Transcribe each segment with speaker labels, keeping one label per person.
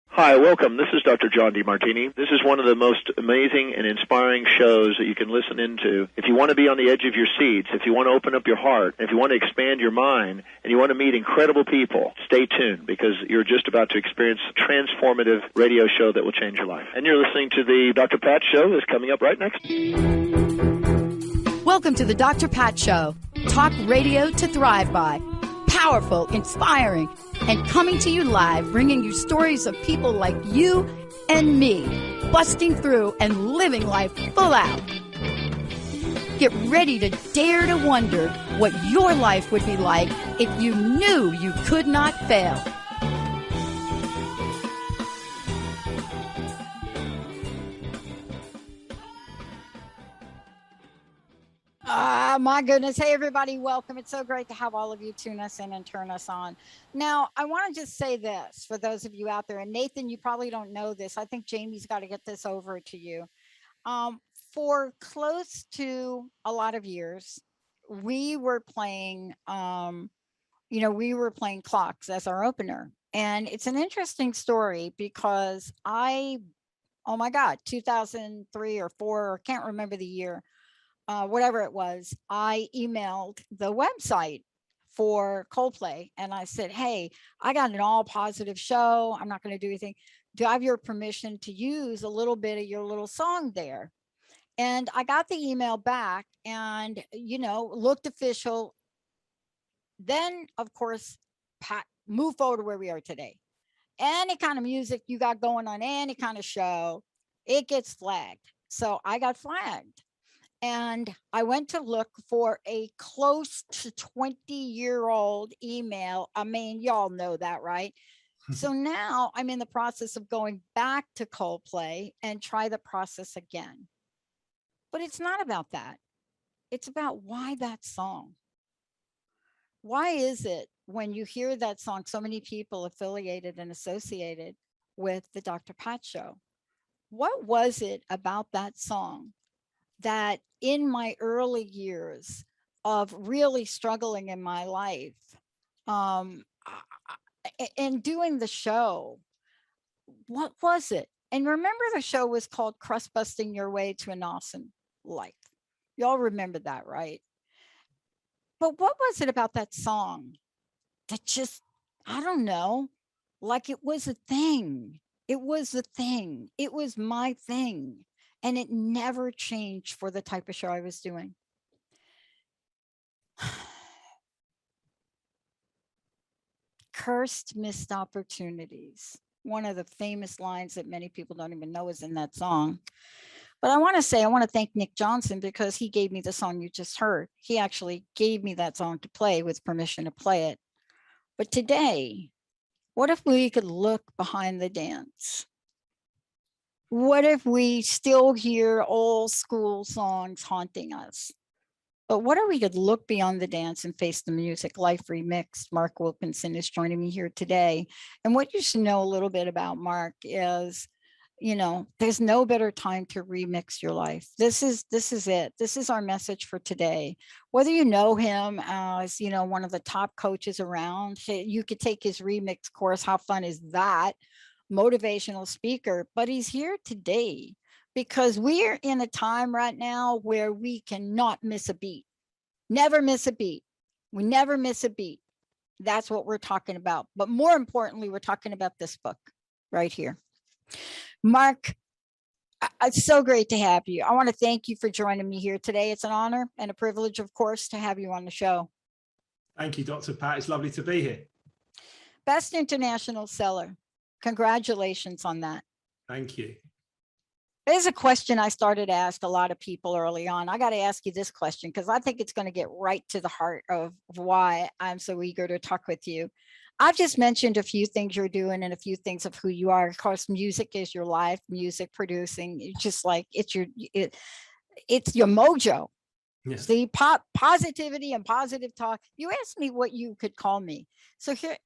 Speaker 1: Hi, welcome. This is Dr. John DeMartini. This is one of the most amazing and inspiring shows that you can listen into. If you want to be on the edge of your seats, if you want to open up your heart, if you want to expand your mind, and you want to meet incredible people, stay tuned because you're just about to experience a transformative radio show that will change your life. And you're listening to the Dr. Pat Show that's coming up right next.
Speaker 2: Welcome to the Dr. Pat Show. Talk radio to thrive by. Powerful, inspiring, and coming to you live, bringing you stories of people like you and me, busting through and living life full out. Get ready to dare to wonder what your life would be like if you knew you could not fail. My goodness. Hey, everybody. Welcome. It's so great to have all of you tune us in and turn us on. Now, I want to just say this for those of you out there. And Nathan, you probably don't know this. I think Jamie's got to get this over to you. For close to a lot of years, we were playing, we were playing Clocks as our opener. And it's an interesting story because oh my God, 2003 or 4, or can't remember the year. Whatever it was, I emailed the website for Coldplay and I said, hey, I got an all positive show. I'm not going to do anything. Do I have your permission to use a little bit of your little song there? And I got the email back and, looked official. Then, of course, Pat, move forward to where we are today. Any kind of music you got going on, any kind of show, it gets flagged. So I got flagged. And I went to look for a close to 20-year-old email. I mean, y'all know that, right? So now I'm in the process of going back to Coldplay and try the process again. But it's not about that. It's about why that song. Why is it when you hear that song, so many people affiliated and associated with the Dr. Pat Show? What was it about that song that in my early years of really struggling in my life and doing the show, what was it? And remember, the show was called Crust Busting Your Way to an Awesome Life. Y'all remember that, right? But what was it about that song that just, I don't know, like it was a thing. It was a thing. It was my thing. And it never changed for the type of show I was doing. Cursed missed opportunities. One of the famous lines that many people don't even know is in that song. But I want to thank Nick Johnson because he gave me the song you just heard. He actually gave me that song to play with permission to play it. But today, what if we could look behind the dance? What if we still hear old school songs haunting us? But what if we could look beyond the dance and face the music? Life Remixed. Mark Wilkinson is joining me here today. And what you should know a little bit about Mark is, there's no better time to remix your life. This is it. This is our message for today. Whether you know him as, one of the top coaches around, you could take his remix course. How fun is that? Motivational speaker, but he's here today because we are in a time right now where we cannot miss a beat. Never miss a beat. We never miss a beat. That's what we're talking about. But more importantly, we're talking about this book right here. Mark, it's so great to have you. I want to thank you for joining me here today. It's an honor and a privilege, of course, to have you on the show.
Speaker 3: Thank you, Dr. Pat. It's lovely to be here.
Speaker 2: Best international seller. Congratulations on that.
Speaker 3: Thank you.
Speaker 2: There's a question I started to ask a lot of people early on. I got to ask you this question because I think it's going to get right to the heart of why I'm so eager to talk with you. I've just mentioned a few things you're doing and a few things of who you are. Of course, music is your life, music producing. It's just like it's your mojo.
Speaker 3: Yes.
Speaker 2: The positivity and positive talk. You asked me what you could call me. So here,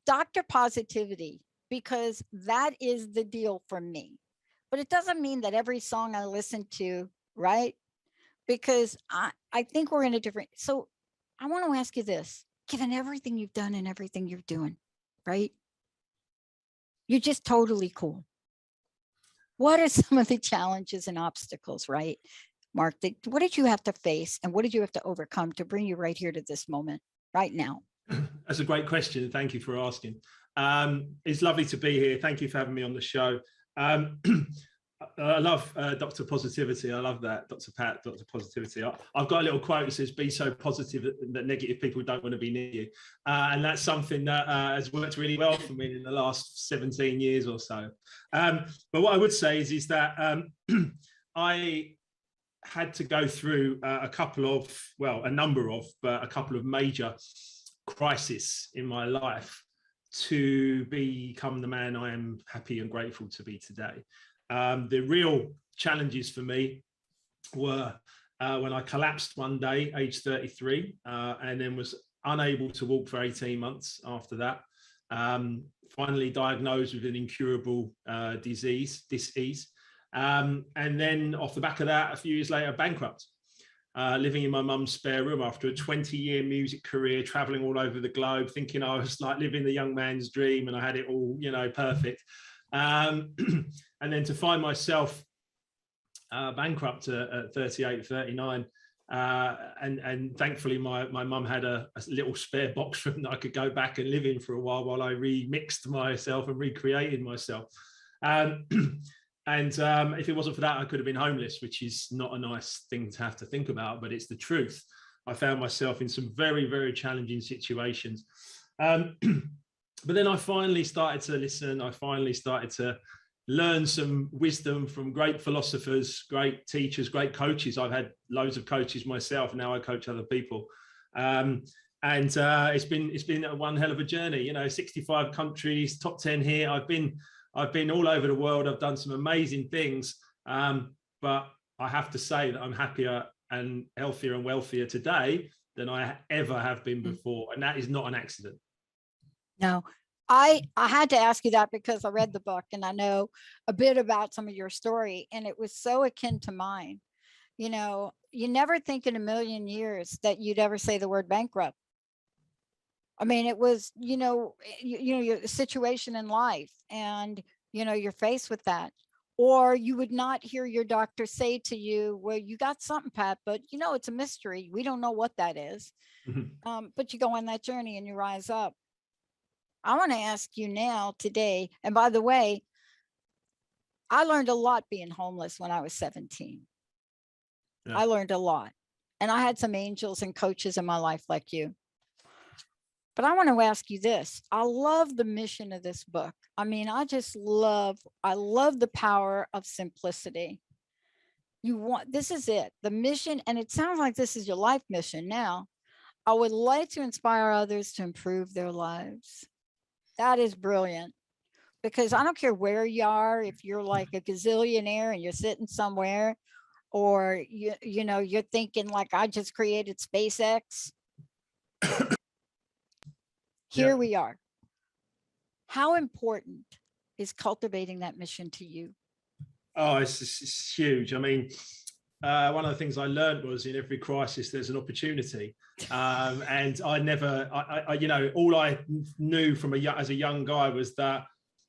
Speaker 2: Dr. Positivity, because that is the deal for me. But it doesn't mean that every song I listen to, right? because I think we're in a different, so I want to ask you this, given everything you've done and everything you're doing, right? You're just totally cool. What are some of the challenges and obstacles, right, Mark? What did you have to face and what did you have to overcome to bring you right here to this moment right now?
Speaker 3: That's a great question. Thank you for asking. It's lovely to be here. Thank you for having me on the show. I love Dr. Positivity. I love that, Dr. Pat, Dr. Positivity. I've got a little quote that says, be so positive that negative people don't want to be near you. And that's something that has worked really well for me in the last 17 years or so. But what I would say is that I had to go through a number of major crises in my life to become the man I am happy and grateful to be today. The real challenges for me were when I collapsed one day, age 33, and then was unable to walk for 18 months after that. Finally diagnosed with an incurable disease. And then off the back of that, a few years later, bankrupt. Living in my mum's spare room after a 20-year music career, traveling all over the globe, thinking I was like living the young man's dream and I had it all, perfect. And then to find myself bankrupt at 38, 39. And thankfully my mum had a little spare box room that I could go back and live in for a while I remixed myself and recreated myself. And if it wasn't for that, I could have been homeless, which is not a nice thing to have to think about, but it's the truth. I found myself in some very, very challenging situations. But then I finally started to listen. I finally started to learn some wisdom from great philosophers, great teachers, great coaches. I've had loads of coaches myself. Now I coach other people. And it's been one hell of a journey, 65 countries, top 10 here. I've been all over the world. I've done some amazing things, but I have to say that I'm happier and healthier and wealthier today than I ever have been before. And that is not an accident.
Speaker 2: No, I had to ask you that because I read the book and I know a bit about some of your story and it was so akin to mine. You never think in a million years that you'd ever say the word bankrupt. I mean, it was, your situation in life and, you're faced with that. Or you would not hear your doctor say to you, well, you got something, Pat, but, it's a mystery. We don't know what that is. But you go on that journey and you rise up. I want to ask you now today. And by the way, I learned a lot being homeless when I was 17. Yeah. I learned a lot. And I had some angels and coaches in my life like you. But I want to ask you this. I love the mission of this book. I mean, I love the power of simplicity. This is it, the mission. And it sounds like this is your life mission now. I would like to inspire others to improve their lives. That is brilliant. Because I don't care where you are, if you're like a gazillionaire and you're sitting somewhere, or you're thinking like I just created SpaceX. Here we are. How important is cultivating that mission to you?
Speaker 3: Oh, it's huge. I mean, one of the things I learned was in every crisis, there's an opportunity. And I never, all I knew as a young guy was that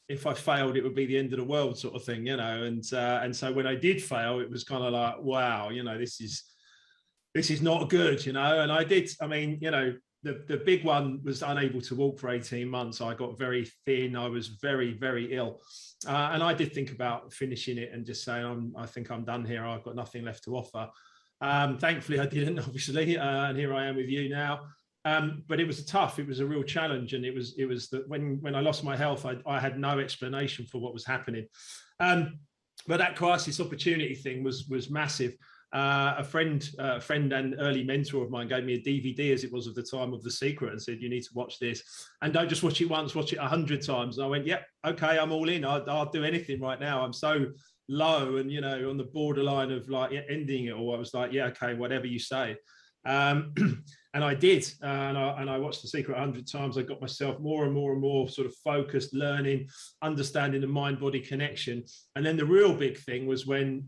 Speaker 3: if I failed, it would be the end of the world sort of thing, and so when I did fail, it was kind of like, wow, this is not good, and I did, the big one was unable to walk for 18 months. I got very thin. I was very, very ill. And I did think about finishing it and just saying, I think I'm done here. I've got nothing left to offer. Thankfully, I didn't, obviously. And here I am with you now. But it was tough. It was a real challenge. And it was that when I lost my health, I had no explanation for what was happening. But that crisis opportunity thing was massive. A friend and early mentor of mine gave me a DVD, as it was at the time, of The Secret, and said, you need to watch this, and don't just watch it once, watch it 100 times. And I went, yep, okay, I'm all in. I'll do anything right now. I'm so low and on the borderline of like ending it all. I was like, yeah, okay, whatever you say. And I did, and I watched The Secret 100 times. I got myself more and more and more sort of focused, learning, understanding the mind-body connection. And then the real big thing was when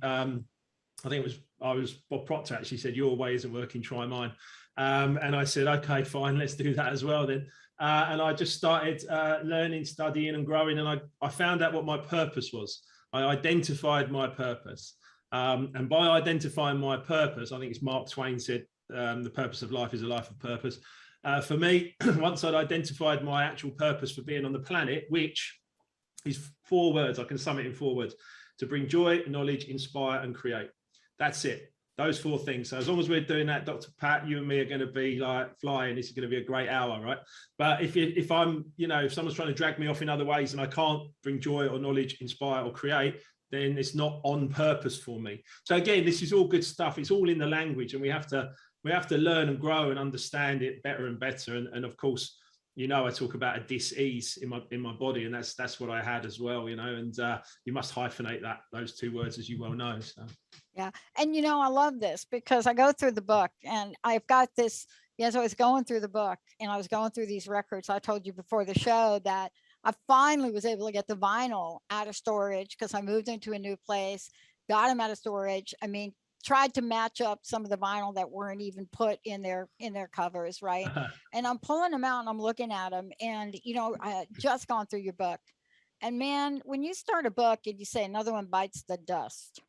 Speaker 3: I think I was Bob Proctor actually said, your way isn't working, try mine. And I said, okay, fine, let's do that as well then. And I just started learning, studying and growing. And I found out what my purpose was. I identified my purpose. And by identifying my purpose, I think it's Mark Twain said, the purpose of life is a life of purpose. For me, once I'd identified my actual purpose for being on the planet, which is 4 words, I can sum it in 4 words: to bring joy, knowledge, inspire, and create. That's it. Those 4 things. So as long as we're doing that, Dr. Pat, you and me are going to be like flying. This is going to be a great hour, right? But if I'm, if someone's trying to drag me off in other ways and I can't bring joy or knowledge, inspire or create, then it's not on purpose for me. So again, this is all good stuff. It's all in the language, and we have to learn and grow and understand it better and better. And of course, I talk about a dis-ease in my body, and that's what I had as well, and you must hyphenate those 2 words, as you well know. So.
Speaker 2: Yeah. And, I love this because I go through the book and I've got this, as I was going through the book and I was going through these records, I told you before the show that I finally was able to get the vinyl out of storage because I moved into a new place, got them out of storage. I mean, tried to match up some of the vinyl that weren't even put in their covers, right? And I'm pulling them out and I'm looking at them, and I had just gone through your book, and man, when you start a book and you say another one bites the dust,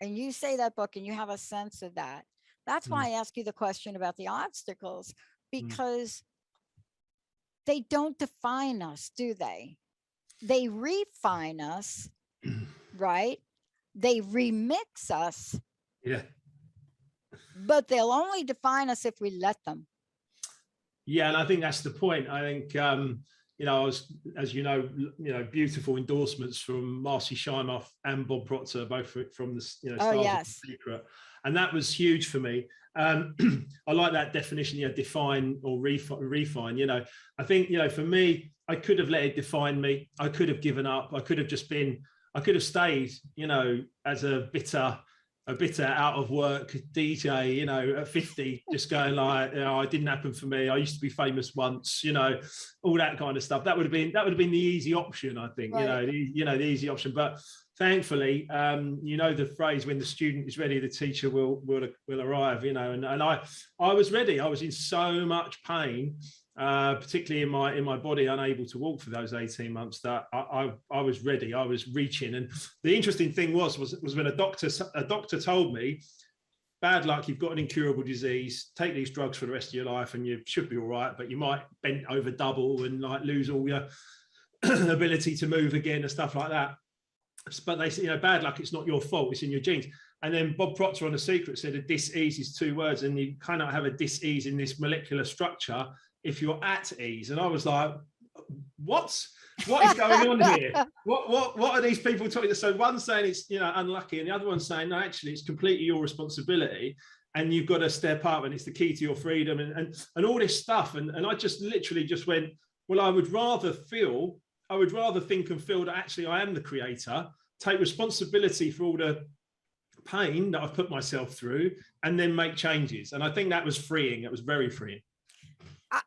Speaker 2: and you say that book and you have a sense of that, that's why I ask you the question about the obstacles, because they don't define us, do they? They refine us, right? They remix us.
Speaker 3: Yeah.
Speaker 2: But they'll only define us if we let them. Yeah,
Speaker 3: and I think that's the point. I think I was, as beautiful endorsements from Marcy Shimoff and Bob Proctor, both from the Stars of the Secret, and that was huge for me. I like that definition, define or refine. I think for me, I could have let it define me. I could have given up. I could have stayed, as a bitter out of work DJ, at 50, just going like, it didn't happen for me. I used to be famous once, all that kind of stuff. That would have been the easy option, I think, right. The easy option. But thankfully, the phrase, when the student is ready, the teacher will arrive, and I was ready. I was in so much pain, particularly in my body, unable to walk for those 18 months, that I was ready. I was reaching. And the interesting thing was when a doctor told me, bad luck, you've got an incurable disease, take these drugs for the rest of your life and you should be all right, but you might bend over double and like lose all your ability to move again and stuff like that. But they say, bad luck, it's not your fault, it's in your genes. And then Bob Proctor on The Secret said a dis-ease is 2 words, and you cannot have a dis-ease in this molecular structure if you're at ease. And I was like, what is going on here? What are these people talking? So one's saying it's unlucky, and the other one's saying no, actually it's completely your responsibility and you've got to step up and it's the key to your freedom and all this stuff. And I just literally just went, well, I would rather think and feel that actually I am the creator, take responsibility for all the pain that I've put myself through, and then make changes. And I think that was freeing. It was very freeing.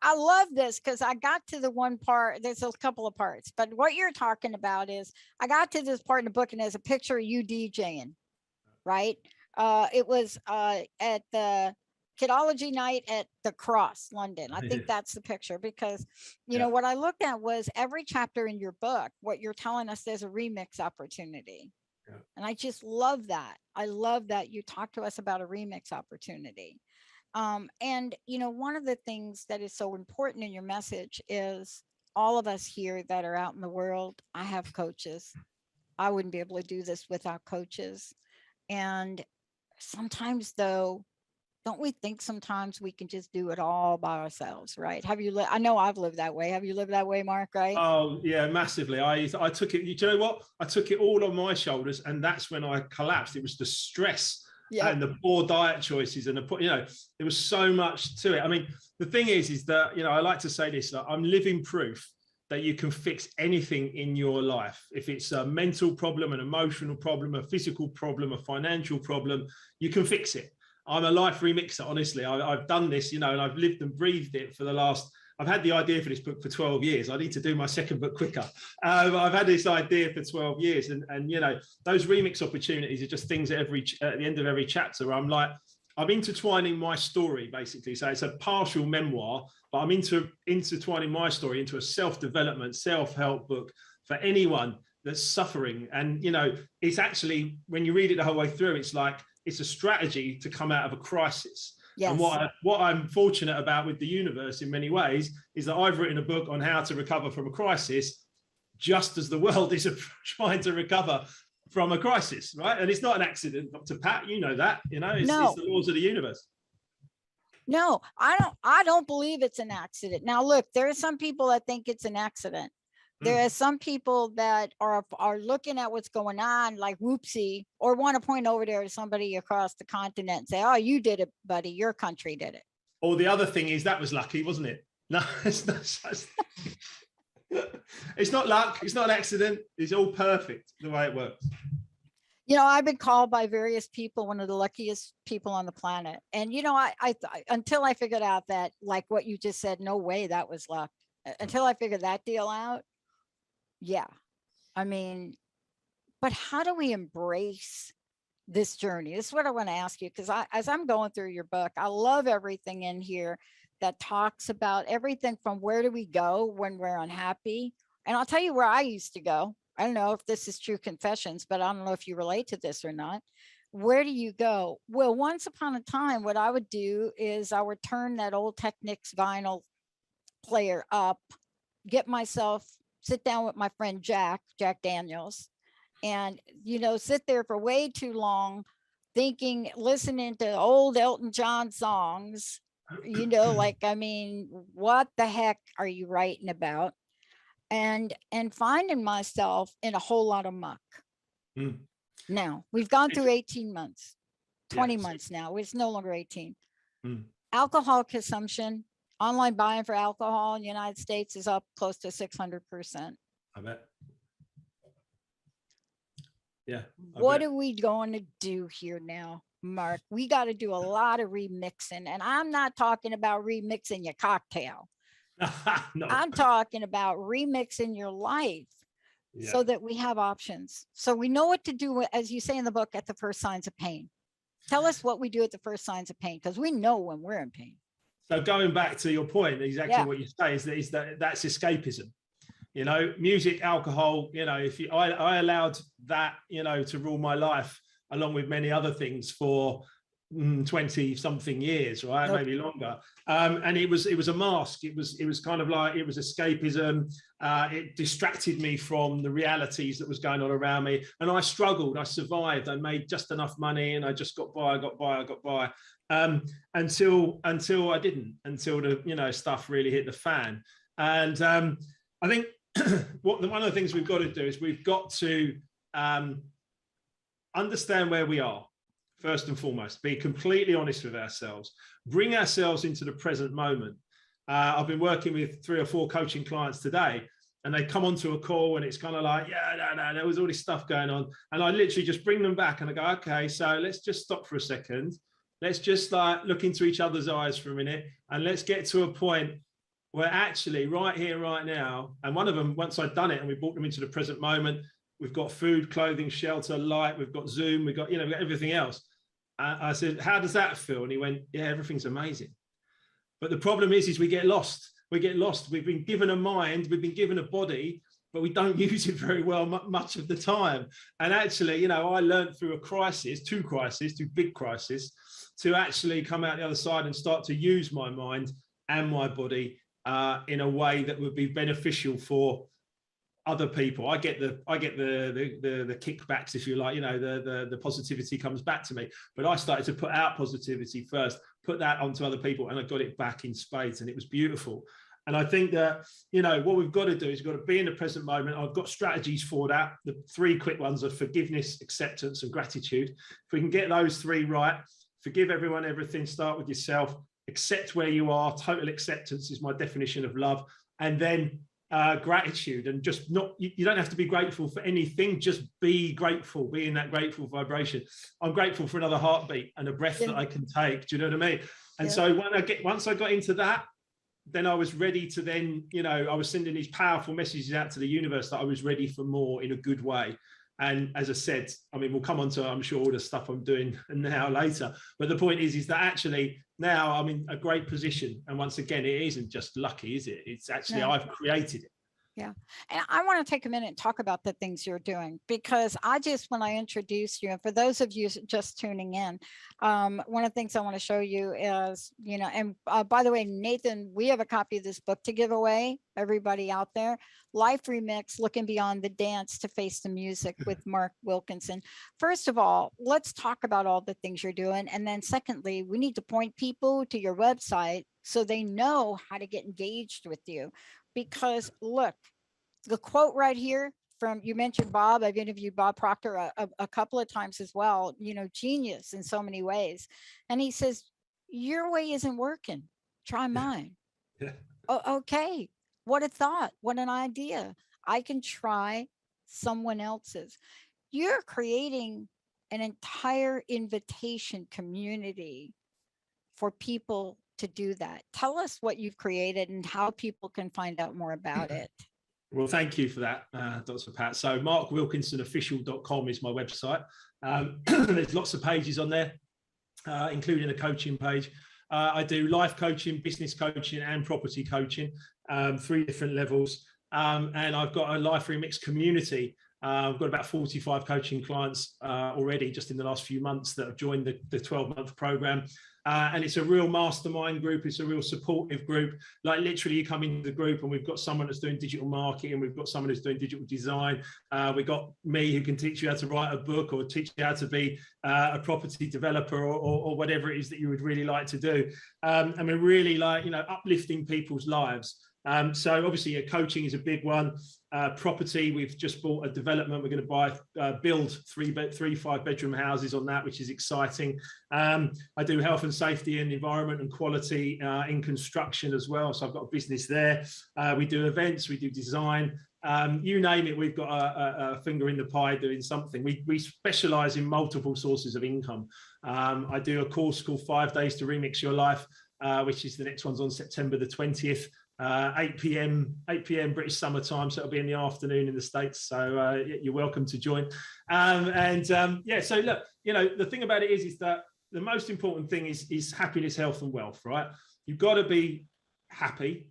Speaker 2: I love this because I got to the one part, there's a couple of parts, but what you're talking about is I got to this part in the book and there's a picture of you DJing, right? It was at the Kidology night at the Cross, London. I think that's the picture because, what I looked at was every chapter in your book, what you're telling us, there's a remix opportunity. Yeah. And I just love that. I love that you talk to us about a remix opportunity. And, one of the things that is so important in your message is all of us here that are out in the world, I have coaches. I wouldn't be able to do this without coaches. And sometimes though, don't we think sometimes we can just do it all by ourselves, right? I know I've lived that way. Have you lived that way, Mark, right?
Speaker 3: Oh yeah, massively. I took it, you know what? I took it all on my shoulders, and that's when I collapsed. It was the stress. Yeah. And the poor diet choices and there was so much to it. I mean, the thing is that, I like to say this, I'm living proof that you can fix anything in your life. If it's a mental problem, an emotional problem, a physical problem, a financial problem, you can fix it. I'm a life remixer, honestly. I've done this, and I've lived and breathed it for the last I've had the idea for this book for 12 years. I need to do my second book quicker. I've had this idea for 12 years. And you know, those remix opportunities are just things at the end of every chapter where I'm like, I'm intertwining my story, basically. So it's a partial memoir, but I'm intertwining my story into a self-development, self-help book for anyone that's suffering. And, you know, it's actually, when you read it the whole way through, it's like, it's a strategy to come out of a crisis.
Speaker 2: Yes.
Speaker 3: And what I'm fortunate about with the universe in many ways is that I've written a book on how to recover from a crisis, just as the world is trying to recover from a crisis, right? And it's not an accident, Dr. Pat, you know that, you know, it's the laws of the universe.
Speaker 2: No, I don't believe it's an accident. Now, look, there are some people that think it's an accident. There are some people that are looking at what's going on like whoopsie, or want to point over there to somebody across the continent and say, oh, you did it, buddy, your country did it.
Speaker 3: Or the other thing is, that was lucky, wasn't it? No, it's not it's not luck, it's not an accident, it's all perfect the way it works.
Speaker 2: You know, I've been called by various people one of the luckiest people on the planet. And, you know, I until I figured out that, like what you just said, no way that was luck. Until I figured that deal out. Yeah, I mean, but how do we embrace this journey? This is what I want to ask you, because as I'm going through your book, I love everything in here that talks about everything from where do we go when we're unhappy. And I'll tell you where I used to go. I don't know if this is true confessions, but I don't know if you relate to this or not. Where do you go? Well, once upon a time, what I would do is I would turn that old Technics vinyl player up, get myself, sit down with my friend Jack Daniels, and, you know, sit there for way too long thinking, listening to old Elton John songs, you know, like, I mean, what the heck are you writing about? And finding myself in a whole lot of muck. Now, we've gone through 18 months, 20 months now. It's no longer 18. Alcohol consumption, online buying for alcohol in the United States is up close to 600%.
Speaker 3: I bet. Yeah.
Speaker 2: What are we going to do here now, Mark? We got to do a lot of remixing. And I'm not talking about remixing your cocktail.
Speaker 3: No.
Speaker 2: I'm talking about remixing your life so that we have options. So we know what to do, as you say in the book, at the first signs of pain. Tell us what we do at the first signs of pain, because we know when we're in pain.
Speaker 3: So going back to your point, exactly what you say is that's escapism. You know, music, alcohol, you know, I allowed that, you know, to rule my life along with many other things for 20 something years, right? Maybe longer. And it was a mask. It was kind of like, it was escapism. It distracted me from the realities that was going on around me. And I struggled, I survived, I made just enough money, and I just got by, I got by. Until I didn't, until the, you know, stuff really hit the fan. And I think one of the things we've got to do is we've got to understand where we are. First and foremost, be completely honest with ourselves, bring ourselves into the present moment. I've been working with 3 or 4 coaching clients today, and they come onto a call and it's kind of like, no, there was all this stuff going on. And I literally just bring them back and I go, okay, so let's just stop for a second. Let's just like look into each other's eyes for a minute, and let's get to a point where actually right here, right now. And one of them, once I'd done it and we brought them into the present moment, we've got food, clothing, shelter, light, we've got Zoom, we've got, you know, we've got everything else. I said, how does that feel? And he went, yeah, everything's amazing. But the problem is we get lost. We get lost. We've been given a mind, we've been given a body, but we don't use it very well much of the time. And actually, you know, I learned through a crisis, two big crises, to actually come out the other side and start to use my mind and my body in a way that would be beneficial for other people. I get the kickbacks, if you like, you know, the positivity comes back to me. But I started to put out positivity first, put that onto other people, and I got it back in spades, and it was beautiful. And I think that, you know, what we've got to do is we've got to be in the present moment. I've got strategies for that. The 3 quick ones are forgiveness, acceptance, and gratitude. If we can get those 3 right, forgive everyone, everything, start with yourself, accept where you are. Total acceptance is my definition of love. And then gratitude, and just not, you don't have to be grateful for anything, just be grateful, be in that grateful vibration. I'm grateful for another heartbeat and a breath that I can take. Do you know what I mean? And so once I got into that, then I was ready to then, I was sending these powerful messages out to the universe that I was ready for more in a good way. And as I said, I mean, we'll come on to, I'm sure, all the stuff I'm doing now later. But the point is that actually now I'm in a great position. And once again, it isn't just lucky, is it? It's actually, I've created it.
Speaker 2: Yeah. And I want to take a minute and talk about the things you're doing, because when I introduced you, and for those of you just tuning in, one of the things I want to show you is, and by the way, Nathan, we have a copy of this book to give away, everybody out there, Life Remixed, Looking Beyond the Dance to Face the Music with Mark Wilkinson. First of all, let's talk about all the things you're doing. And then secondly, we need to point people to your website so they know how to get engaged with you. Because look, the quote right here from, you mentioned Bob, I've interviewed Bob Proctor a couple of times as well, genius in so many ways. And he says, your way isn't working, try mine.
Speaker 3: Yeah.
Speaker 2: Oh, okay, what a thought, what an idea. I can try someone else's. You're creating an entire invitation community for people to do that. Tell us what you've created and how people can find out more about it.
Speaker 3: Well, thank you for that, Dr. Pat. So markwilkinsonofficial.com is my website. There's lots of pages on there, including a coaching page. I do life coaching, business coaching, and property coaching, 3 different levels. And I've got a Life Remixed community. I've got about 45 coaching clients already just in the last few months that have joined the 12-month program. And it's a real mastermind group. It's a real supportive group. Like literally you come into the group and we've got someone that's doing digital marketing. We've got someone who's doing digital design. We've got me who can teach you how to write a book or teach you how to be a property developer or whatever it is that you would really like to do. And we're really uplifting people's lives. So obviously coaching is a big one. Property, we've just bought a development. We're going to build 3 5-bedroom houses on that, which is exciting. I do health and safety and environment and quality in construction as well. So I've got a business there. We do events, we do design. You name it, we've got a finger in the pie doing something. We specialize in multiple sources of income. I do a course called 5 Days to Remix Your Life, which is the next one's on September the 20th. 8 p.m. British summer time, so it'll be in the afternoon in the States. So you're welcome to join. So look, the thing about it is that the most important thing is happiness, health, and wealth, right? You've got to be happy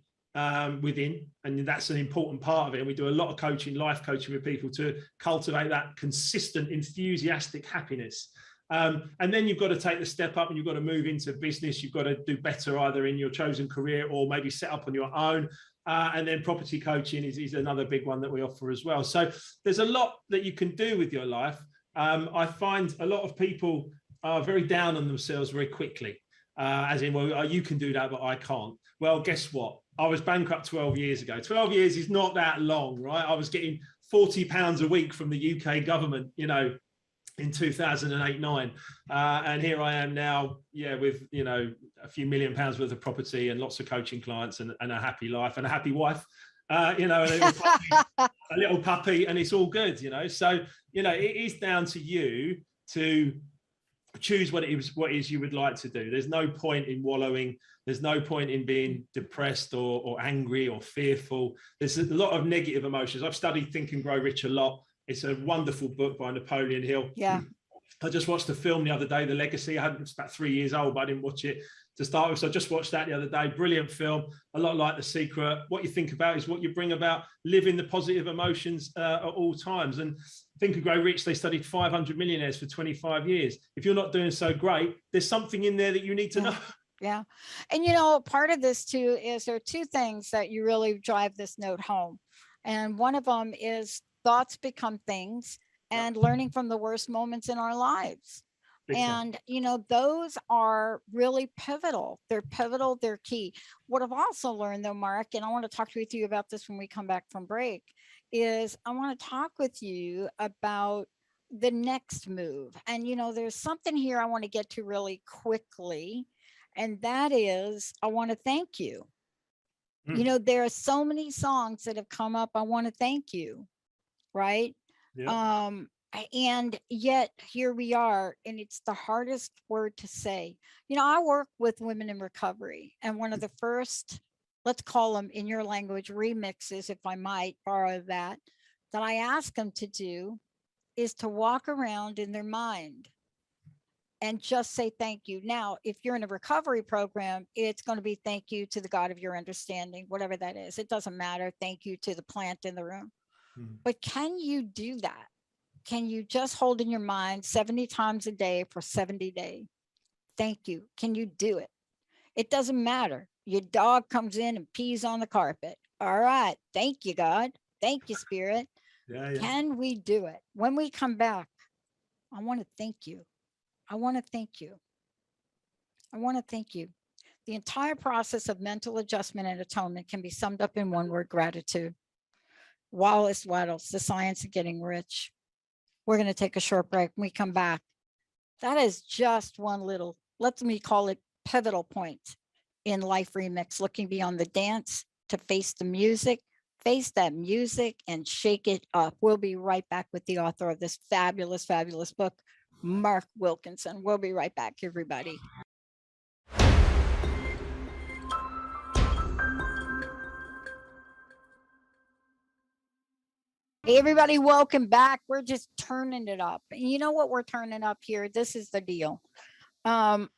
Speaker 3: within, and that's an important part of it. And we do a lot of coaching, life coaching with people to cultivate that consistent, enthusiastic happiness. And then you've got to take the step up and you've got to move into business. You've got to do better either in your chosen career or maybe set up on your own. And then property coaching is another big one that we offer as well. So there's a lot that you can do with your life. I find a lot of people are very down on themselves very quickly, as in, well, you can do that, but I can't. Well, guess what? I was bankrupt 12 years ago. 12 years is not that long, right? I was getting £40 a week from the UK government, in 2008-9, and here I am now, with a few £1 million worth of property and lots of coaching clients and a happy life and a happy wife, a little puppy, and it's all good, So it is down to you to choose what it is you would like to do. There's no point in wallowing. There's no point in being depressed or angry or fearful. There's a lot of negative emotions. I've studied Think and Grow Rich a lot. It's a wonderful book by Napoleon Hill. Yeah. I just watched the film the other day, The Legacy. It's about 3 years old, but I didn't watch it to start with. So I just watched that the other day. Brilliant film. A lot like The Secret. What you think about is what you bring about. Living the positive emotions at all times. And Think and Grow Rich, they studied 500 millionaires for 25 years. If you're not doing so great, there's something in there that you need to know.
Speaker 2: Yeah. And, part of this too is there are 2 things that you really drive this note home. And one of them is thoughts become things, and learning from the worst moments in our lives. And, those are really pivotal. They're pivotal. They're key. What I've also learned though, Mark, and I want to talk with you about this when we come back from break, is I want to talk with you about the next move. And, there's something here I want to get to really quickly. And that is, I want to thank you. There are so many songs that have come up. I want to thank you. Right. Yeah. And yet here we are, and it's the hardest word to say. I work with women in recovery, and one of the first let's call them in your language remixes, if I might borrow that I ask them to do is to walk around in their mind and just say thank you. Now, if you're in a recovery program, it's going to be thank you to the God of your understanding, whatever that is. It doesn't matter. Thank you to the plant in the room. But can you do that? Can you just hold in your mind 70 times a day for 70 days? Thank you. Can you do it? It doesn't matter. Your dog comes in and pees on the carpet. All right. Thank you, God. Thank you, Spirit.
Speaker 3: Yeah.
Speaker 2: Can we do it? When we come back, I want to thank you. I want to thank you. I want to thank you. The entire process of mental adjustment and atonement can be summed up in one word: gratitude. Wallace Wattles, The Science of Getting Rich. We're going to take a short break. When we come back, that is just one little, let me call it, pivotal point in Life Remix, looking beyond the dance to face the music. Face that music and shake it up. We'll be right back with the author of this fabulous, fabulous book, Mark Wilkinson. We'll be right back, everybody. Hey, everybody, welcome back. We're just turning it up. And you know what we're turning up here? This is the deal. You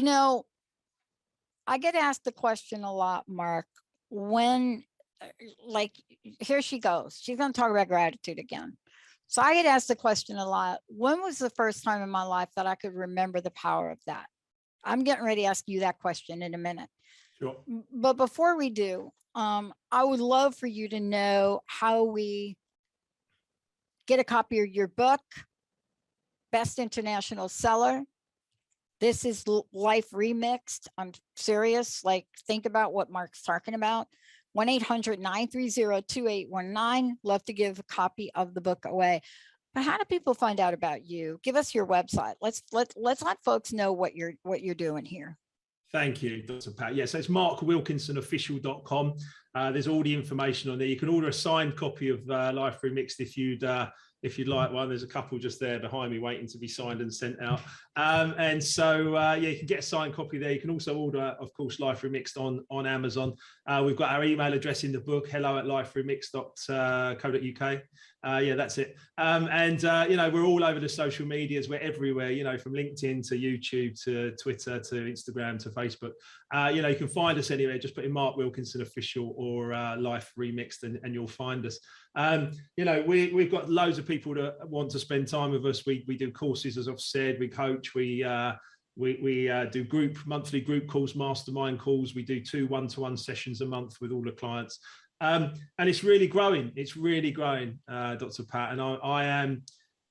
Speaker 2: know, I get asked the question a lot, Mark, when, like, here she goes. She's going to talk about gratitude again. So I get asked the question a lot. When was the first time in my life that I could remember the power of that? I'm getting ready to ask you that question in a minute.
Speaker 3: Sure.
Speaker 2: But before we do, I would love for you to know how we get a copy of your book, Best International Seller. This is Life Remixed. I'm serious. Like, think about what Mark's talking about. 1-800-930-2819. Love to give a copy of the book away. But how do people find out about you? Give us your website. Let's let folks know what you're doing here.
Speaker 3: Thank you, Dr. Pat. Yeah, so it's markwilkinsonofficial.com. There's all the information on there. You can order a signed copy of Life Remixed if you'd like one. There's a couple just there behind me waiting to be signed and sent out. And so, yeah, you can get a signed copy there. You can also order, of course, Life Remixed on Amazon. We've got our email address in the book, hello@liferemixed.co.uk. Yeah, that's it. You know, we're all over the social medias. We're everywhere, you know, from LinkedIn to YouTube to Twitter to Instagram to Facebook. You know, you can find us anywhere. Just put in Mark Wilkinson Official or Life Remixed and you'll find us. You know, we've got loads of people that want to spend time with us. We do courses, as I've said. We coach. We do monthly group calls, mastermind calls. We do 2 one-to-one sessions a month with all the clients. And it's really growing. It's really growing, Dr. Pat. And I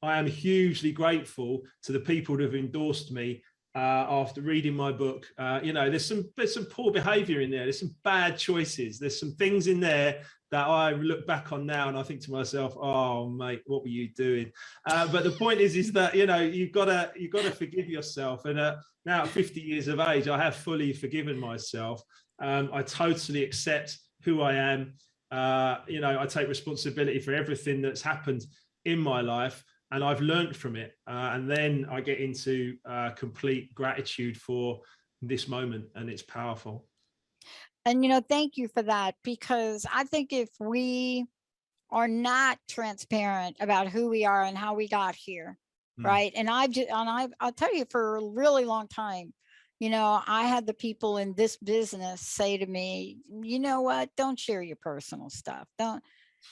Speaker 3: am hugely grateful to the people that have endorsed me after reading my book. You know, there's some poor behavior in there. There's some bad choices. There's some things in there that I look back on now and I think to myself, oh mate, what were you doing? But the point is that, you know, you've got to forgive yourself. And now at 50 years of age, I have fully forgiven myself. I totally accept who I am. You know, I take responsibility for everything that's happened in my life, and I've learned from it. And then I get into complete gratitude for this moment, and it's powerful.
Speaker 2: And, you know, thank you for that, because I think if we are not transparent about who we are and how we got here, right? And I'll tell you, for a really long time, you know, I had the people in this business say to me, you know what, don't share your personal stuff. Don't.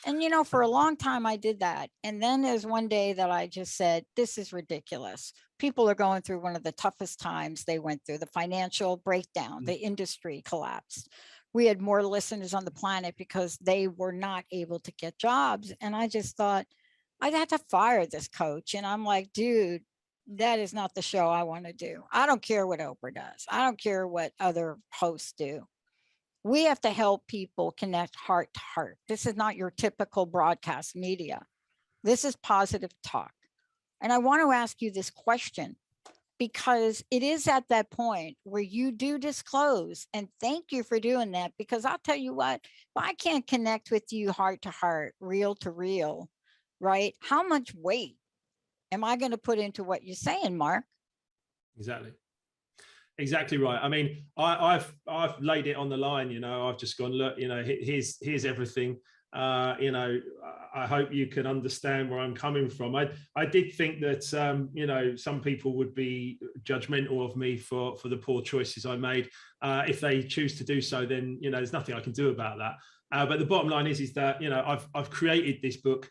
Speaker 2: And, you know, for a long time I did that. And then there's one day that I just said, this is ridiculous. People are going through one of the toughest times they went through, the financial breakdown, the industry collapsed. We had more listeners on the planet because they were not able to get jobs. And I just thought, I'd have to fire this coach. And I'm like, dude, that is not the show I want to do. I don't care what Oprah does. I don't care what other hosts do. We have to help people connect heart to heart. This is not your typical broadcast media. This is positive talk. And I want to ask you this question, because it is at that point where you do disclose, and thank you for doing that, because I'll tell you what, if I can't connect with you heart to heart, real to real, right? How much weight am I going to put into what you're saying, Mark?
Speaker 3: Exactly. Exactly right. I mean, I've laid it on the line. You know, I've just gone, look, you know, here's everything. You know, I hope you can understand where I'm coming from. I did think that you know, some people would be judgmental of me for the poor choices I made. If they choose to do so, then, you know, there's nothing I can do about that. But the bottom line is that, you know, I've created this book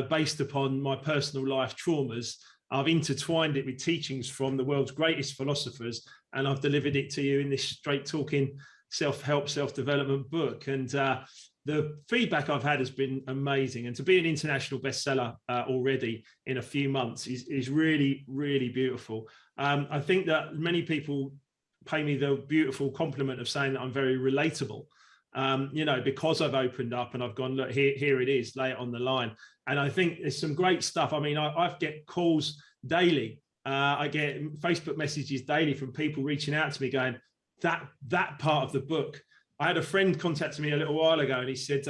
Speaker 3: based upon my personal life traumas. I've intertwined it with teachings from the world's greatest philosophers, and I've delivered it to you in this straight talking self-help, self-development book. And the feedback I've had has been amazing. And to be an international bestseller already in a few months is really, really beautiful. I think that many people pay me the beautiful compliment of saying that I'm very relatable. You know, because I've opened up and I've gone, look, here it is, lay it on the line. And I think there's some great stuff. I mean, I get calls daily. I get Facebook messages daily from people reaching out to me going, that part of the book. I had a friend contact me a little while ago, and he said,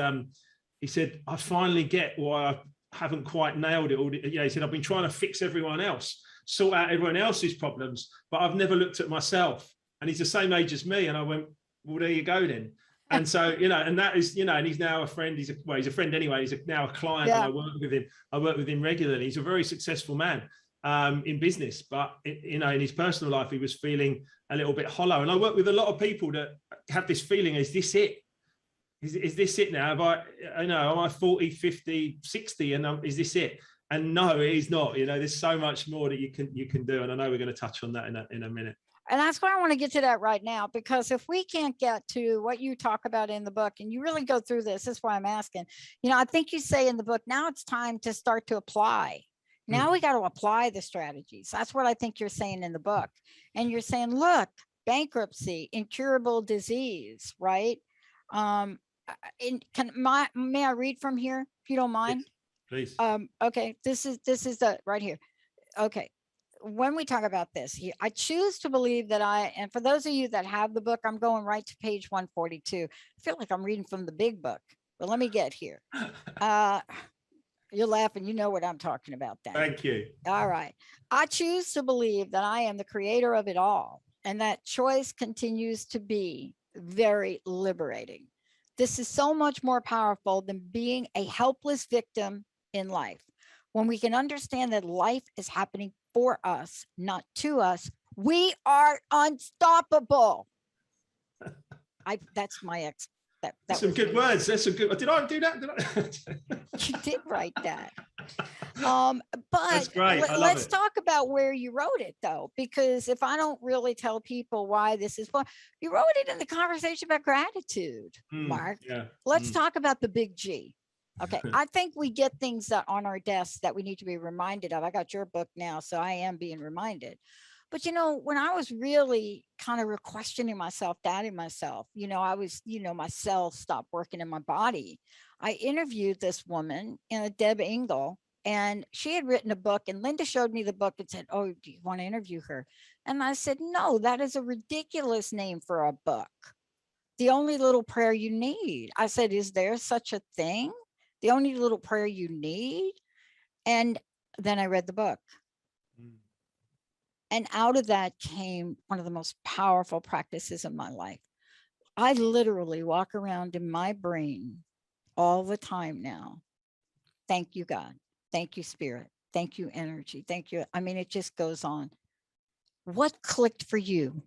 Speaker 3: I finally get why I haven't quite nailed it. You know, he said, I've been trying to fix everyone else, sort out everyone else's problems, but I've never looked at myself. And he's the same age as me. And I went, well, there you go then. And so, you know, and that is, you know, and he's now a friend. He's a friend anyway. He's now a client. Yeah. And I work with him regularly. He's a very successful man in business, but you know, in his personal life, he was feeling a little bit hollow. And I work with a lot of people that have this feeling: is this it? Is this it now? Am I 40, 50, 60, and is this it? And no, it is not. You know, there's so much more that you can do, and I know we're going to touch on that in a minute.
Speaker 2: And that's why I want to get to that right now, because if we can't get to what you talk about in the book, and you really go through this, that's why I'm asking. You know, I think you say in the book, now it's time to start to apply. Now we got to apply the strategies. That's what I think you're saying in the book. And you're saying, look, bankruptcy, incurable disease, right? May I read from here, if you don't mind?
Speaker 3: Please.
Speaker 2: Okay, this is the right here. Okay. When we talk about this, I choose to believe that and for those of you that have the book, I'm going right to page 142. I feel like I'm reading from the big book, but let me get here. You're laughing, you know what I'm talking about then.
Speaker 3: Thank you.
Speaker 2: All right. I choose to believe that I am the creator of it all, and that choice continues to be very liberating. This is so much more powerful than being a helpless victim in life. When we can understand that life is happening for us, not to us, we are unstoppable. That's my ex. That's
Speaker 3: some good words. That's some good. Did I do that?
Speaker 2: You did write that. But
Speaker 3: that's great.
Speaker 2: Let's talk about where you wrote it, though, because if I don't really tell people why this is fun, you wrote it in the conversation about gratitude, Mark. Yeah. Let's talk about the big G. Okay, I think we get things that on our desks that we need to be reminded of. I got your book now, so I am being reminded. But, you know, when I was really kind of questioning myself, doubting myself, you know, I was, you know, my cells stopped working in my body. I interviewed this woman, Deb Engel, and she had written a book, and Linda showed me the book and said, oh, do you want to interview her? And I said, no, that is a ridiculous name for a book. The Only Little Prayer You Need. I said, is there such a thing? The Only Little Prayer You Need? And then I read the book. And out of that came one of the most powerful practices of my life. I literally walk around in my brain all the time now. Thank you, God. Thank you, Spirit. Thank you, energy. Thank you. I mean, it just goes on. What clicked for you?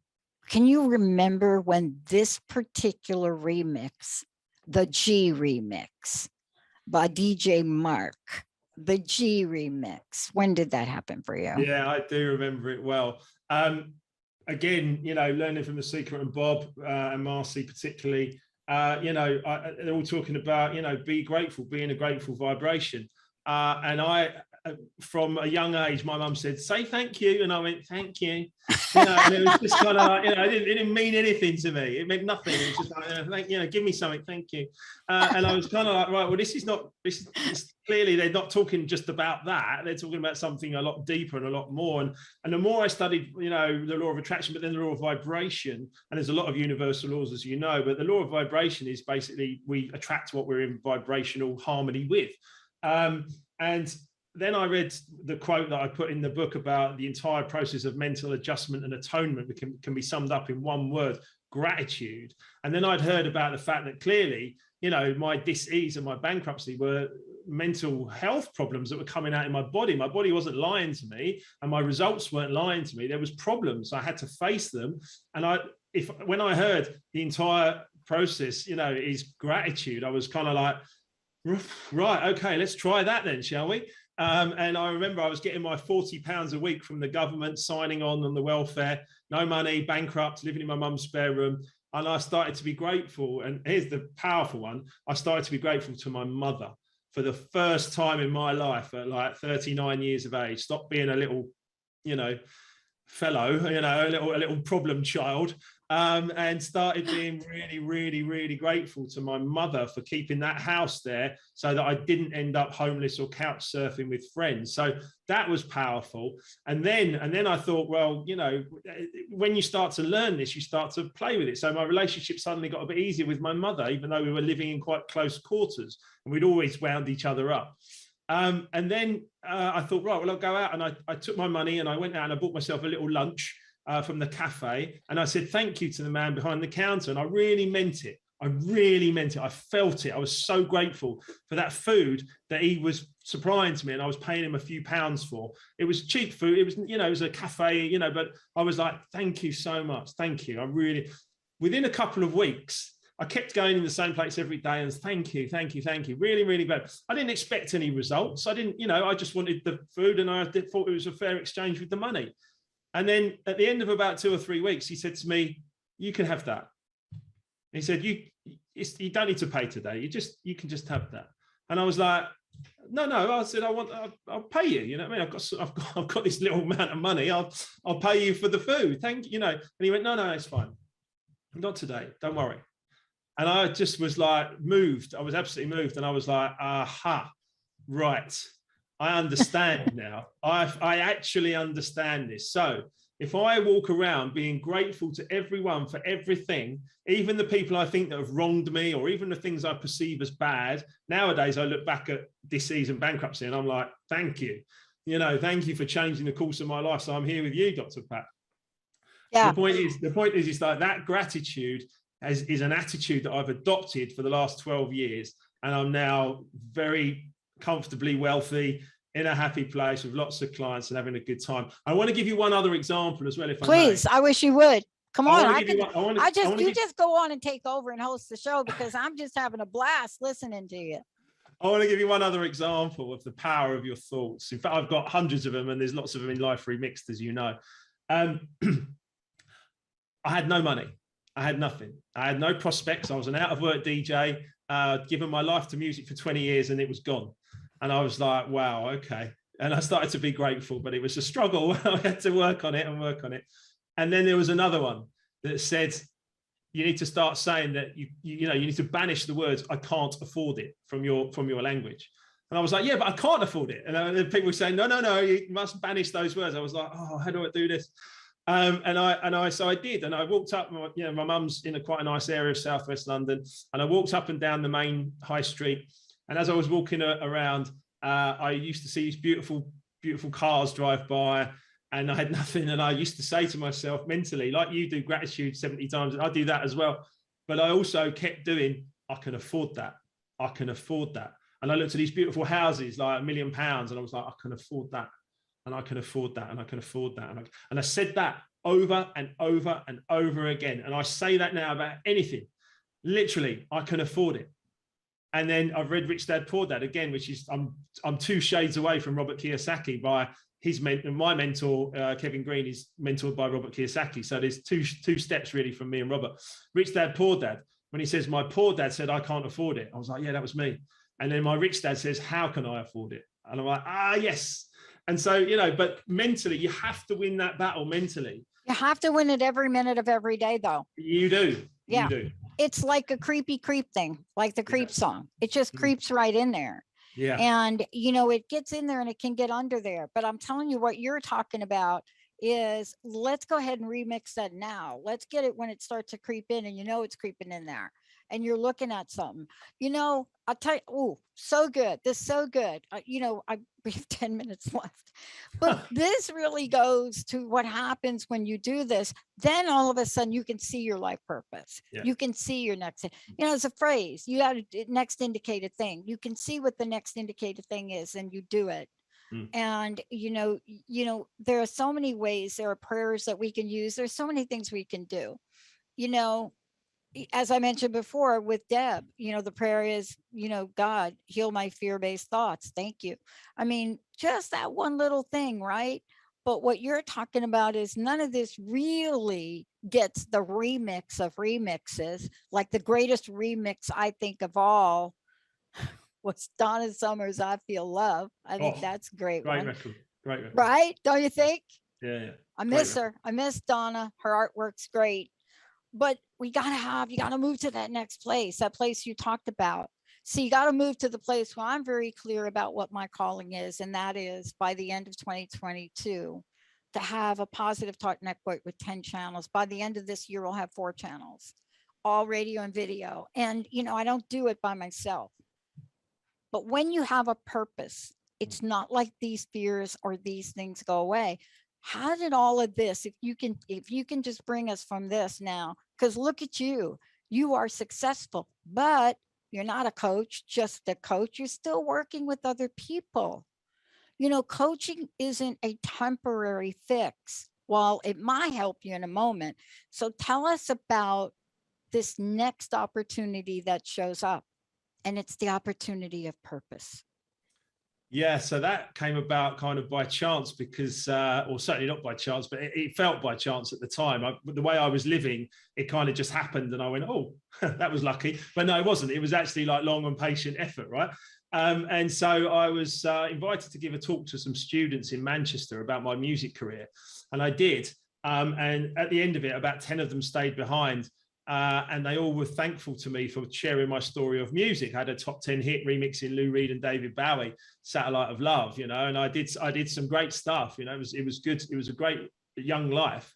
Speaker 2: Can you remember when this particular remix, the G remix by DJ Mark, the G remix, when did that happen for you?
Speaker 3: Yeah, I do remember it well. Again, you know, learning from The Secret and Bob and Marcy particularly, you know, they're all talking about, you know, be grateful, be in a grateful vibration. And I, from a young age, my mum said, say thank you. And I went, thank you. You know, and it was just kind of like, you know, it didn't mean anything to me. It meant nothing. It was just like, thank you, know, give me something, thank you. And I was kind of like, right, well, this is clearly they're not talking just about that. They're talking about something a lot deeper and a lot more. And the more I studied, you know, the law of attraction, but then the law of vibration, and there's a lot of universal laws, as you know, but the law of vibration is basically we attract what we're in vibrational harmony with. And then I read the quote that I put in the book about the entire process of mental adjustment and atonement that can be summed up in one word: gratitude. And then I'd heard about the fact that clearly, you know, my dis-ease and my bankruptcy were mental health problems that were coming out in my body. My body wasn't lying to me, and my results weren't lying to me. There was problems. I had to face them. And when I heard the entire process, you know, is gratitude, I was kind of like, right, okay, let's try that then, shall we? And I remember I was getting my £40 a week from the government, signing on the welfare, no money, bankrupt, living in my mum's spare room. And I started to be grateful. And here's the powerful one. I started to be grateful to my mother for the first time in my life at like 39 years of age. Stop being a little, you know, fellow, you know, a little problem child, and started being really, really, really grateful to my mother for keeping that house there so that I didn't end up homeless or couch surfing with friends. So that was powerful. And then I thought, well, you know, when you start to learn this, you start to play with it. So my relationship suddenly got a bit easier with my mother, even though we were living in quite close quarters and we'd always wound each other up. And then I thought, right, well, I'll go out, and I took my money and I went out and I bought myself a little lunch from the cafe. And I said, thank you to the man behind the counter. And I really meant it. I really meant it. I felt it. I was so grateful for that food that he was supplying to me, and I was paying him a few pounds for. It was cheap food. It was, you know, it was a cafe, you know, but I was like, thank you so much. Thank you. I really, within a couple of weeks, I kept going in the same place every day and thank you, thank you, thank you. Really, really bad. I didn't expect any results. I didn't, you know, I just wanted the food, and I thought it was a fair exchange with the money. And then at the end of about 2 or 3 weeks, he said to me, you can have that. He said, you don't need to pay today. You can just have that. And I was like, no. I said, I'll pay you. You know what I mean? I've got this little amount of money. I'll pay you for the food. Thank you. You know. And he went, no, it's fine. Not today. Don't worry. And I just was like moved. I was absolutely moved. And I was like, aha, right. I understand now. I actually understand this. So if I walk around being grateful to everyone for everything, even the people I think that have wronged me, or even the things I perceive as bad, nowadays I look back at dis-ease and bankruptcy and I'm like, thank you. You know, thank you for changing the course of my life. So I'm here with you, Dr. Pat. Yeah. The point is like that gratitude is an attitude that I've adopted for the last 12 years. And I'm now very comfortably wealthy, in a happy place with lots of clients and having a good time. I want to give you one other example as well, if
Speaker 2: Please, I wish you would. Come on.
Speaker 3: You
Speaker 2: just go on and take over and host the show, because I'm just having a blast listening to you.
Speaker 3: I want to give you one other example of the power of your thoughts. In fact, I've got hundreds of them, and there's lots of them in Life Remixed, as you know. I had no money. I had nothing. I had no prospects. I was an out of work DJ, given my life to music for 20 years, and it was gone. And I was like, wow, okay. And I started to be grateful, but it was a struggle. I had to work on it. And then there was another one that said, you need to start saying that you need to banish the words, I can't afford it, from your language. And I was like, yeah, but I can't afford it. And then people were saying, no, you must banish those words. I was like, oh, how do I do this? So I did, and I walked up. My mum's in quite a nice area of southwest London, and I walked up and down the main high street. And as I was walking around, I used to see these beautiful, beautiful cars drive by, and I had nothing. And I used to say to myself mentally, like you do gratitude 70 times, I do that as well. But I also kept doing, I can afford that. I can afford that. And I looked at these beautiful houses, like £1 million, and I was like, I can afford that. And I can afford that. And I can afford that. And I said that over and over and over again. And I say that now about anything. Literally, I can afford it. And then I've read Rich Dad Poor Dad again, which is I'm 2 shades away from Robert Kiyosaki. By my mentor, Kevin Green, is mentored by Robert Kiyosaki. So there's two steps really from me and Robert. Rich Dad Poor Dad, when he says my poor dad said I can't afford it, I was like, yeah, that was me. And then my rich dad says, how can I afford it? And I'm like, yes. And so, but mentally, you have to win that battle mentally.
Speaker 2: You have to win it every minute of every day, though.
Speaker 3: You do.
Speaker 2: Yeah.
Speaker 3: You do.
Speaker 2: It's like a creepy creep thing, like the creep song. It just creeps right in there.
Speaker 3: Yeah.
Speaker 2: And, it gets in there and it can get under there. But I'm telling you, what you're talking about is, let's go ahead and remix that now. Let's get it when it starts to creep in, and it's creeping in there. and you're looking at something, I'll tell you, oh, so good. This is so good. We have 10 minutes left, but this really goes to what happens when you do this. Then all of a sudden you can see your life purpose. Yeah. You can see your next, it's a phrase, you got a next indicated thing. You can see what the next indicated thing is and you do it. And, there are so many ways. There are prayers that we can use. There's so many things we can do, as I mentioned before with Deb, the prayer is, God, heal my fear-based thoughts. Thank you. I mean, just that one little thing, right? But what you're talking about is none of this really gets the remix of remixes. Like the greatest remix, I think, of all was Donna Summer's I Feel Love. I think that's a great one.
Speaker 3: Record. Great record.
Speaker 2: Right? Don't you think?
Speaker 3: Yeah.
Speaker 2: I miss her. I miss Donna. Her artwork's great. But you got to move to that next place, that place you talked about. So you got to move to the place where I'm very clear about what my calling is. And that is by the end of 2022, to have a Positive Talk network with 10 channels. By the end of this year, we'll have 4 channels, all radio and video. And, I don't do it by myself. But when you have a purpose, it's not like these fears or these things go away. How did all of this, if you can just bring us from this now, because look at you are successful, but you're not a coach, just a coach. You're still working with other people. Coaching isn't a temporary fix. While it might help you in a moment. So tell us about this next opportunity that shows up, and it's the opportunity of purpose.
Speaker 3: Yeah, so that came about kind of by chance because, or certainly not by chance, but it felt by chance at the time. The way I was living, it kind of just happened and I went, oh, that was lucky. But no, it wasn't. It was actually like long and patient effort, right? And so I was invited to give a talk to some students in Manchester about my music career. And I did. And at the end of it, about 10 of them stayed behind. And they all were thankful to me for sharing my story of music. I had a top 10 hit remixing Lou Reed and David Bowie, Satellite of Love, and I did some great stuff. It was good. It was a great young life.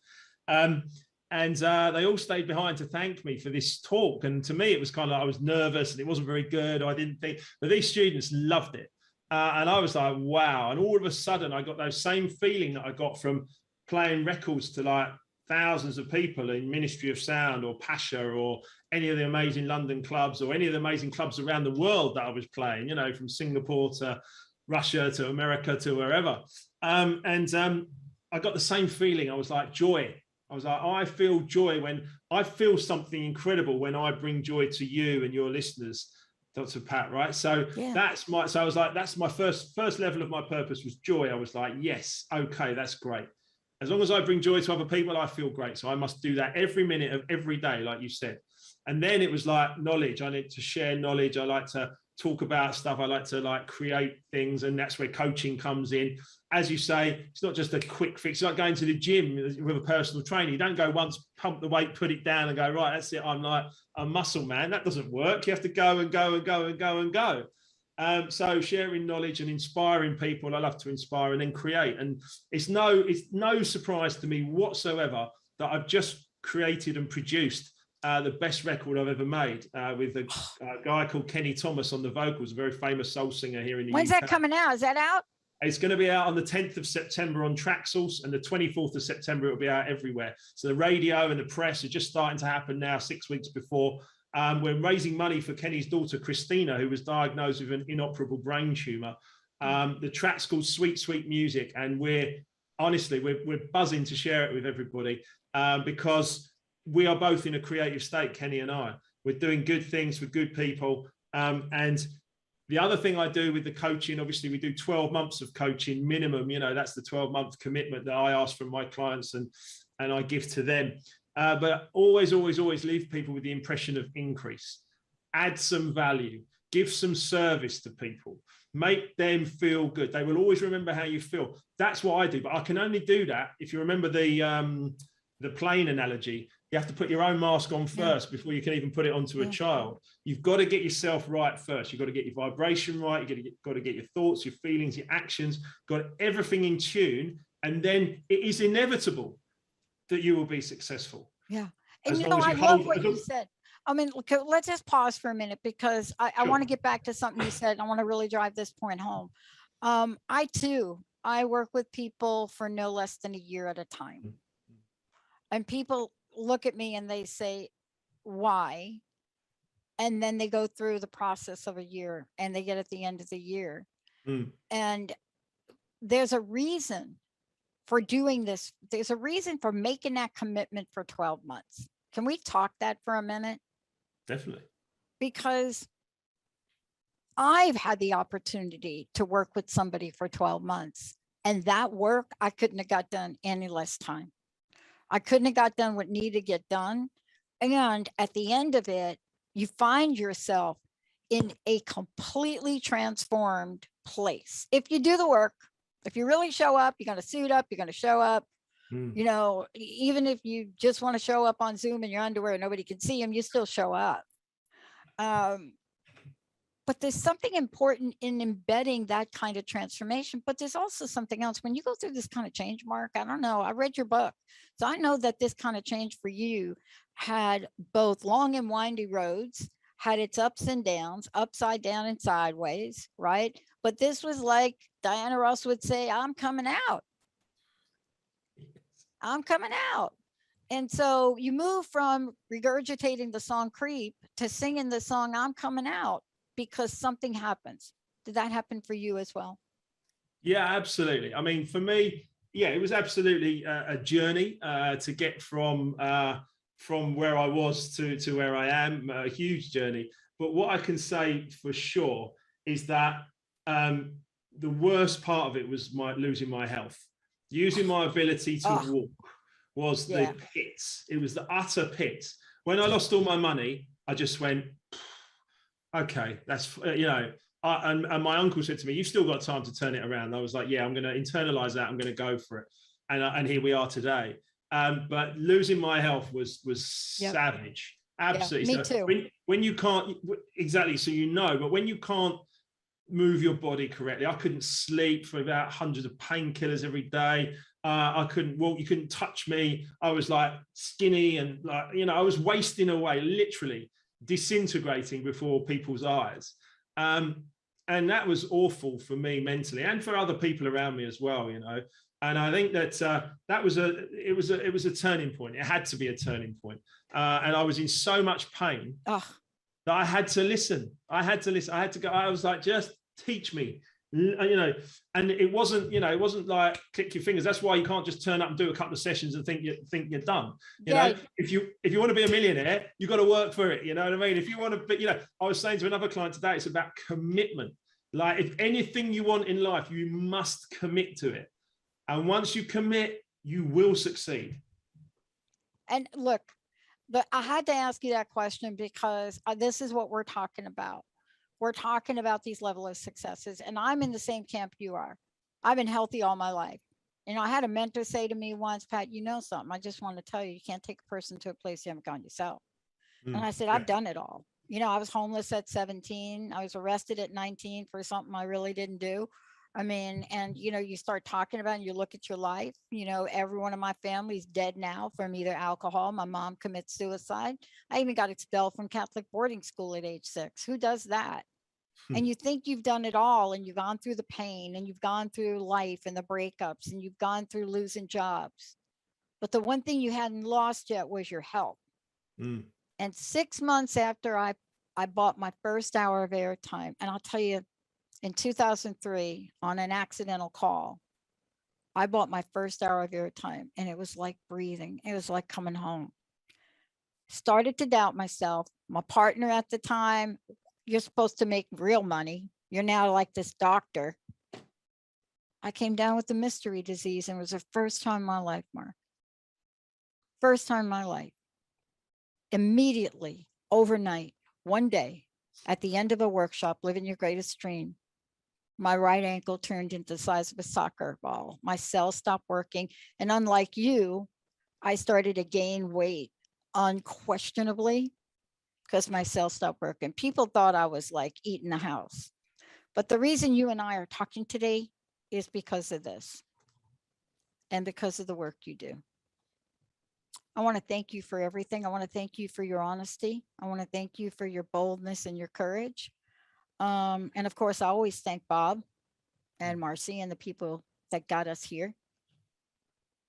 Speaker 3: And they all stayed behind to thank me for this talk. And to me, it was kind of like I was nervous and it wasn't very good. I didn't think, but these students loved it. And I was like, wow. And all of a sudden I got those same feeling that I got from playing records to like thousands of people in Ministry of Sound or Pasha or any of the amazing London clubs or any of the amazing clubs around the world that I was playing, from Singapore to Russia to America to wherever. I got the same feeling. I was like joy. I was like, I feel joy when I feel something incredible when I bring joy to you and your listeners, Dr. Pat, right? So yeah. So I was like, that's my first level of my purpose was joy. I was like, yes, okay, that's great. As long as I bring joy to other people, I feel great. So I must do that every minute of every day, like you said. And then it was like knowledge. I need to share knowledge. I like to talk about stuff. I like to create things. And that's where coaching comes in. As you say, it's not just a quick fix. It's like going to the gym with a personal trainer. You don't go once, pump the weight, put it down and go, right, that's it. I'm like a muscle man. That doesn't work. You have to go and go and go and go and go. So sharing knowledge and inspiring people, I love to inspire and then create. And it's no surprise to me whatsoever that I've just created and produced the best record I've ever made with a guy called Kenny Thomas on the vocals, a very famous soul singer here in the UK.
Speaker 2: When's that coming out? Is that out?
Speaker 3: It's going to be out on the 10th of September on Traxsource, and the 24th of September it'll be out everywhere. So the radio and the press are just starting to happen now, 6 weeks before. We're raising money for Kenny's daughter, Christina, who was diagnosed with an inoperable brain tumor. The track's called Sweet, Sweet Music. And we're buzzing to share it with everybody because we are both in a creative state, Kenny and I. We're doing good things for good people. And the other thing I do with the coaching, obviously we do 12 months of coaching minimum, that's the 12-month commitment that I ask from my clients and I give to them. But always leave people with the impression of increase. Add some value. Give some service to people. Make them feel good. They will always remember how you feel. That's what I do. But I can only do that if you remember the plane analogy. You have to put your own mask on first before you can even put it onto a child. You've got to get yourself right first. You've got to get your vibration right. You've got to get your thoughts, your feelings, your actions. Got everything in tune. And then it is inevitable that you will be successful.
Speaker 2: Yeah. And I love what you said. I mean, let's just pause for a minute, because I want to get back to something you said. I want to really drive this point home. I work with people for no less than a year at a time. And people look at me and they say, why? And then they go through the process of a year and they get at the end of the year. And there's a reason for doing this. There's a reason for making that commitment for 12 months. Can we talk that for a minute?
Speaker 3: Definitely.
Speaker 2: Because I've had the opportunity to work with somebody for 12 months, and that work I couldn't have got done any less time. I couldn't have got done what needed to get done. And at the end of it, you find yourself in a completely transformed place. If you do the work, if you really show up, you're going to suit up, you're going to show up. You know, even if you just want to show up on Zoom in your underwear and nobody can see them, you still show up. But there's something important in embedding that kind of transformation. But there's also something else. When you go through this kind of change, Mark, I don't know, I read your book. So I know that this kind of change for you had both long and windy roads, had its ups and downs, upside down and sideways, right? But this was like Diana Ross would say, I'm coming out. I'm coming out. And so you move from regurgitating the song Creep to singing the song I'm Coming Out, because something happens. Did that happen for you as well?
Speaker 3: Yeah, absolutely. I mean, for me, yeah, it was absolutely a journey to get from where I was to where I am, a huge journey. But what I can say for sure is that the worst part of it was losing my health. Using my ability to walk was the pits. It was the utter pits. When I lost all my money, I just went, okay, that's, you know, and my uncle said to me, you've still got time to turn it around. I was like, yeah, I'm going to internalize that. I'm going to go for it. And here we are today. But losing my health was savage. Absolutely.
Speaker 2: Yeah, me too.
Speaker 3: When you can't, exactly. So, you know, but when you can't move your body correctly, I couldn't sleep for about hundreds of painkillers every day. I couldn't walk. You couldn't touch me. I was like skinny and like, you know, I was wasting away, literally disintegrating before people's eyes. And that was awful for me mentally and for other people around me as well, you know. And I think that it was a turning point. It had to be a turning point. And I was in so much pain that I had to listen. I had to go. I was like, just teach me, you know. And it wasn't, you know, it wasn't like click your fingers. That's why you can't just turn up and do a couple of sessions and think you're done. You know, if you want to be a millionaire, you've got to work for it. You know what I mean? If you want to, but you know, I was saying to another client today, it's about commitment. Like, if anything you want in life, you must commit to it. And once you commit, you will succeed.
Speaker 2: And look, I had to ask you that question because this is what we're talking about. We're talking about these level of successes, and I'm in the same camp you are. I've been healthy all my life. You know, I had a mentor say to me once, Pat, you know something, I just want to tell you, you can't take a person to a place you haven't gone yourself. And I said, I've done it all. You know, I was homeless at 17. I was arrested at 19 for something I really didn't do. I mean, and, you know, you start talking about it and you look at your life, you know, everyone in my family is dead now from either alcohol. My mom commits suicide. I even got expelled from Catholic boarding school at age 6. Who does that? And you think you've done it all, and you've gone through the pain, and you've gone through life and the breakups, and you've gone through losing jobs. But the one thing you hadn't lost yet was your health. And 6 months after I bought my first hour of airtime, and I'll tell you, in 2003, on an accidental call, I bought my first hour of airtime, and it was like breathing. It was like coming home. Started to doubt myself. My partner at the time, you're supposed to make real money. You're now like this doctor. I came down with a mystery disease, and it was the first time in my life, Mark. First time in my life. Immediately, overnight, one day, at the end of a workshop, living your greatest dream, my right ankle turned into the size of a soccer ball. My cells stopped working. And unlike you, I started to gain weight unquestionably because my cells stopped working. People thought I was like eating the house. But the reason you and I are talking today is because of this and because of the work you do. I want to thank you for everything. I want to thank you for your honesty. I want to thank you for your boldness and your courage. And of course, I always thank Bob and Marcy and the people that got us here.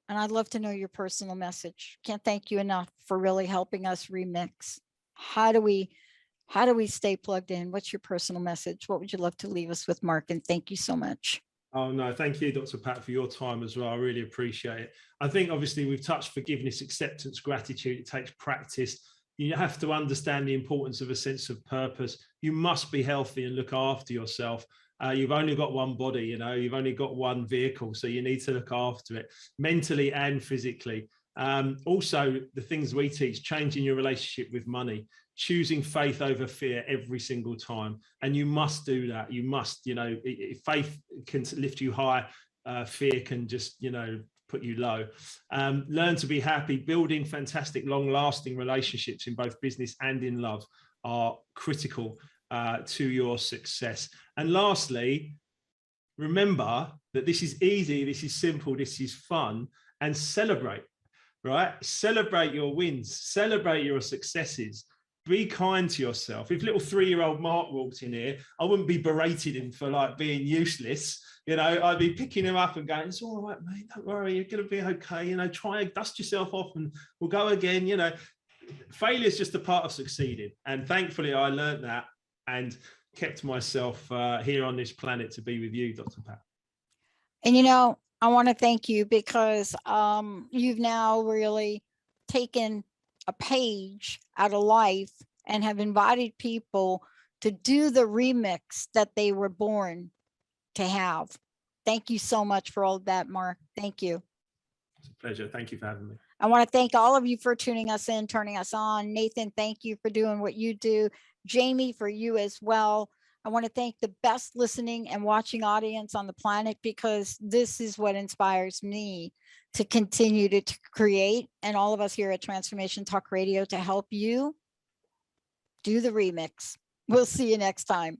Speaker 2: And I'd love to know your personal message. Can't thank you enough for really helping us remix. How do we stay plugged in? What's your personal message? What would you love to leave us with, Mark? And thank you so much.
Speaker 3: Oh, no, thank you, Dr. Pat, for your time as well. I really appreciate it. I think obviously we've touched forgiveness, acceptance, gratitude. It takes practice. You have to understand the importance of a sense of purpose. You must be healthy and look after yourself. You've only got one body, you know, you've only got one vehicle, so you need to look after it mentally and physically. Also, the things we teach, changing your relationship with money, choosing faith over fear every single time. And you must do that. You must, you know, faith can lift you high, fear can just, you know, put you low. Learn to be happy. Building fantastic, long-lasting relationships in both business and in love are critical to your success. And lastly, remember that this is easy, this is simple, this is fun, and celebrate, right? Celebrate your wins, celebrate your successes. Be kind to yourself. If little 3-year-old Mark walked in here, I wouldn't be berating him for like being useless. You know, I'd be picking him up and going, it's all right, mate, don't worry, you're going to be okay. You know, try and dust yourself off and we'll go again. You know, failure is just a part of succeeding. And thankfully I learned that and kept myself here on this planet to be with you, Dr. Pat.
Speaker 2: And, you know, I want to thank you because you've now really taken a page out of life and have invited people to do the remix that they were born to have. Thank you so much for all of that, Mark. Thank you.
Speaker 3: It's a pleasure. Thank you for having me.
Speaker 2: I want to thank all of you for tuning us in, turning us on. Nathan, thank you for doing what you do. Jamie, for you as well. I want to thank the best listening and watching audience on the planet, because this is what inspires me to continue to create, and all of us here at Transformation Talk Radio to help you do the remix. We'll see you next time.